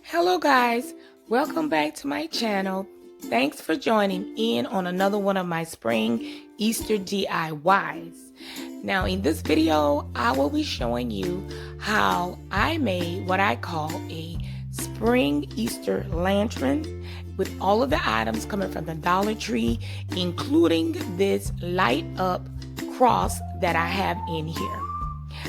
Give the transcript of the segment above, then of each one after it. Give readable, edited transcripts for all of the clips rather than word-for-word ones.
Hello guys, welcome back to my channel. Thanks for joining in on another one of my spring Easter DIYs. Now in this video, I will be showing you how I made what I call a spring Easter lantern with all of the items coming from the Dollar Tree, including this light up cross that I have in here.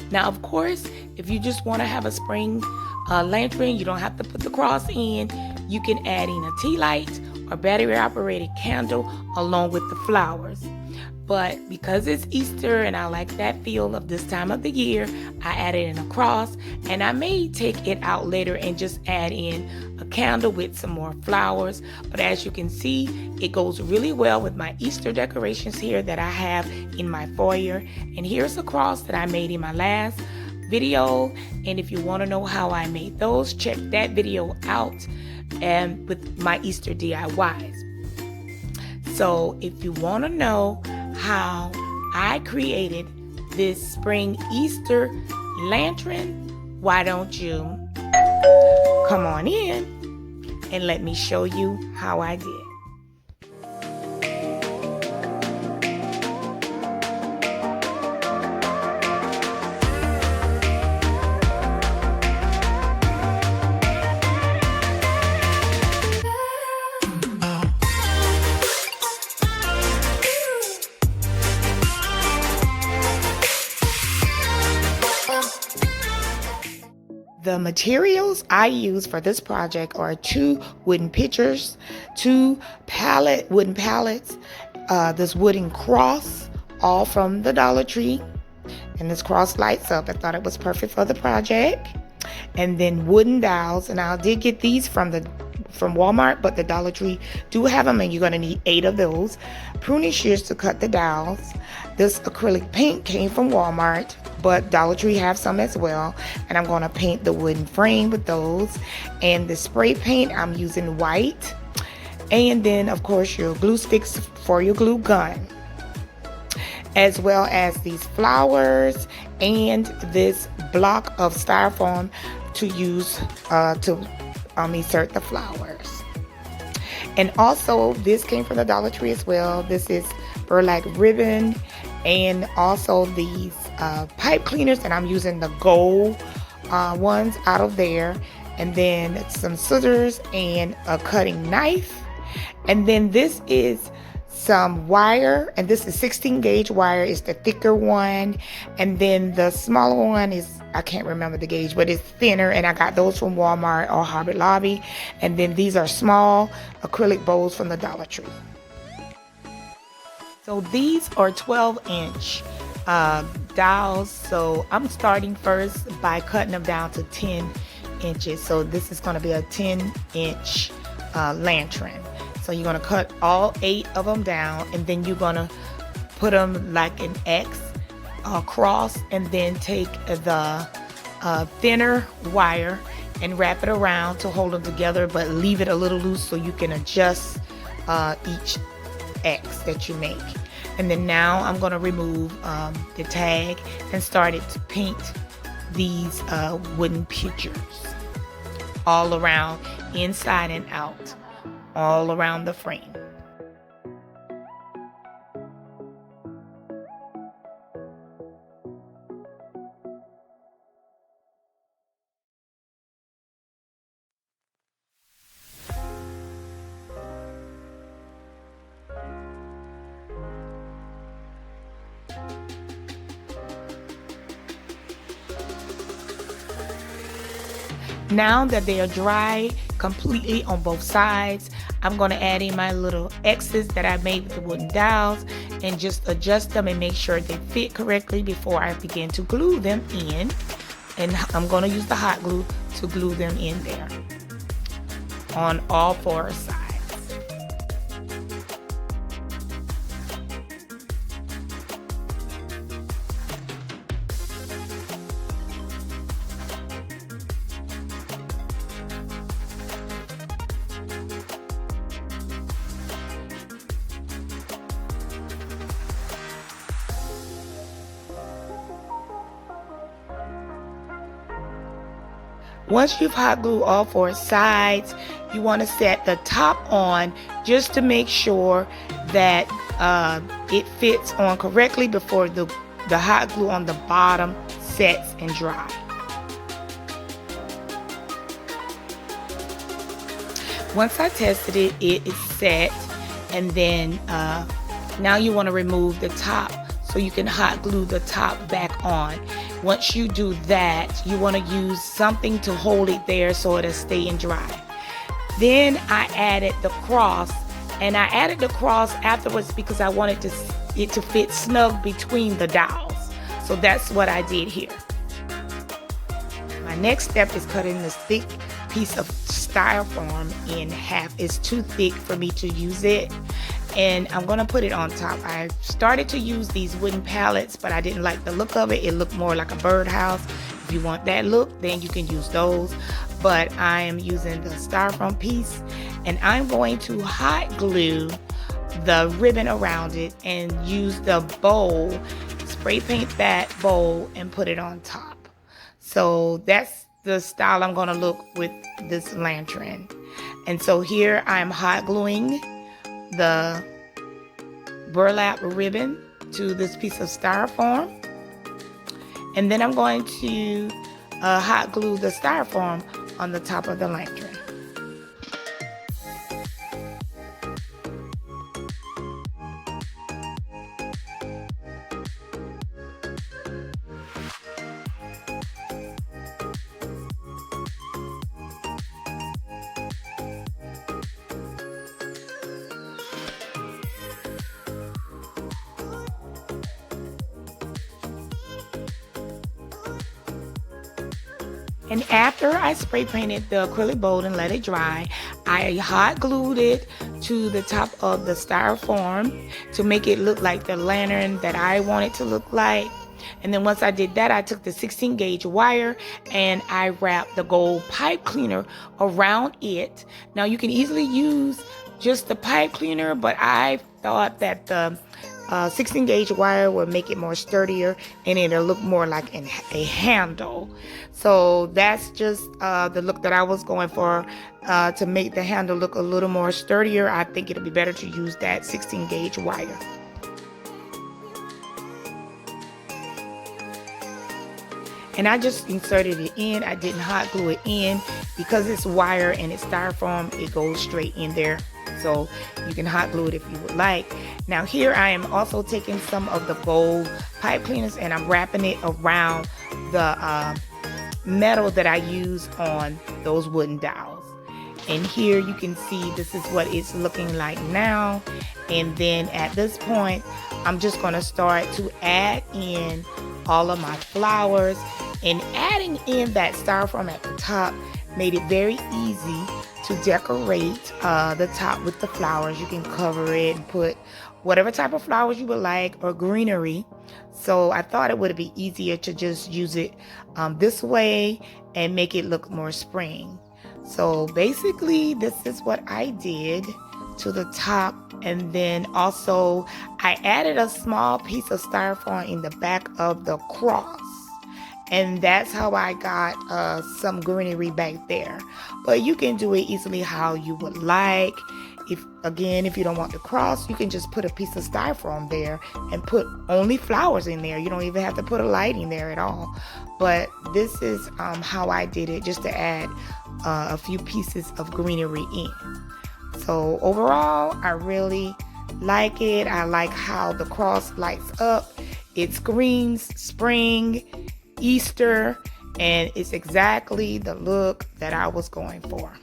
Now, of course, if you just want to have a spring lantern, you don't have to put the cross in. You can add in a tea light or battery operated candle along with the flowers. But because it's Easter and I like that feel of this time of the year, I added in a cross, and I may take it out later and just add in a candle with some more flowers. But as you can see, it goes really well with my Easter decorations here that I have in my foyer. And here's a cross that I made in my last video, and if you want to know how I made those, check that video out and with my Easter DIYs. So if you want to know how I created this spring Easter lantern, why don't you come on in and let me show you how I did. The materials I use for this project are 2 wooden pitchers, 2 wooden pallets, this wooden cross, all from the Dollar Tree. And this cross lights up. I thought it was perfect for the project. And then wooden dowels, and I did get these from Walmart, but the Dollar Tree do have them, and you're going to need 8 of those. Pruning shears to cut the dowels. This acrylic paint came from Walmart, but Dollar Tree have some as well, and I'm going to paint the wooden frame with those. And the spray paint, I'm using white, and then of course your glue sticks for your glue gun, as well as these flowers and this block of styrofoam to use to insert the flowers. And also this came from the Dollar Tree as well. This is burlap ribbon, and also these pipe cleaners, and I'm using the gold ones out of there, and then some scissors and a cutting knife. And then this is some wire, and this is 16 gauge wire, is the thicker one, and then the smaller one is, I can't remember the gauge, but it's thinner, and I got those from Walmart or Hobby Lobby. And then these are small acrylic bowls from the Dollar Tree. So these are 12-inch dowels, so I'm starting first by cutting them down to 10 inches. So this is going to be a 10-inch lantern. So you're going to cut all 8 of them down, and then you're going to put them like an X cross, and then take the thinner wire and wrap it around to hold them together, but leave it a little loose so you can adjust each X that you make. And then now I'm going to remove the tag and start it to paint these wooden pitchers all around, inside and out, all around the frame. Now that they are dry completely on both sides, I'm going to add in my little X's that I made with the wooden dowels and just adjust them and make sure they fit correctly before I begin to glue them in. And I'm going to use the hot glue to glue them in there on all 4 sides. Once you've hot glued all four sides, you want to set the top on just to make sure that it fits on correctly before the hot glue on the bottom sets and dries. Once I tested it, it is set, and then now you want to remove the top so you can hot glue the top back on. Once you do that, you want to use something to hold it there so it'll stay and dry. Then I added the cross, and I added the cross afterwards because I wanted it to fit snug between the dowels. So that's what I did here. My next step is cutting this thick piece of styrofoam in half. It's too thick for me to use it, and I'm gonna put it on top. I started to use these wooden pallets, but I didn't like the look of it. It looked more like a birdhouse. If you want that look, then you can use those, but I am using the styrofoam piece, and I'm going to hot glue the ribbon around it and use the bowl, spray paint that bowl and put it on top. So that's the style I'm going to look with this lantern. And so here I'm hot gluing the burlap ribbon to this piece of styrofoam, and then I'm going to hot glue the styrofoam on the top of the lantern. And after I spray painted the acrylic bowl and let it dry, I hot glued it to the top of the styrofoam to make it look like the lantern that I want it to look like. And then once I did that, I took the 16 gauge wire and I wrapped the gold pipe cleaner around it. Now you can easily use just the pipe cleaner, but I thought that the 16 gauge wire will make it more sturdier and it'll look more like a handle. So that's just the look that I was going for, to make the handle look a little more sturdier. I think it'll be better to use that 16 gauge wire. And I just inserted it in. I didn't hot glue it in because it's wire and it's styrofoam. It goes straight in there. So you can hot glue it if you would like. Now here I am also taking some of the gold pipe cleaners and I'm wrapping it around the metal that I use on those wooden dowels. And here you can see this is what it's looking like now. And then at this point, I'm just going to start to add in all of my flowers, and adding in that styrofoam at the top made it very easy to decorate the top with the flowers. You can cover it and put whatever type of flowers you would like, or greenery. So I thought it would be easier to just use it this way and make it look more spring. So basically this is what I did to the top. And then also I added a small piece of styrofoam in the back of the cross. And that's how I got some greenery back there. But you can do it easily how you would like. If you don't want the cross, you can just put a piece of styrofoam there and put only flowers in there. You don't even have to put a light in there at all. But this is how I did it, just to add a few pieces of greenery in. So overall, I really like it. I like how the cross lights up. It screams spring, Easter, and it's exactly the look that I was going for.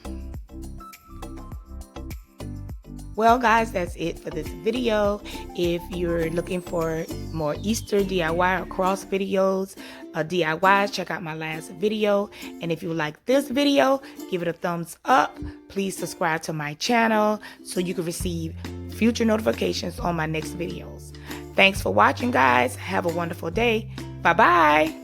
Well guys, that's it for this video. If you're looking for more Easter DIY or cross videos, DIYs, check out my last video. And if you like this video, give it a thumbs up. Please subscribe to my channel so you can receive future notifications on my next videos. Thanks for watching guys. Have a wonderful day. Bye-bye.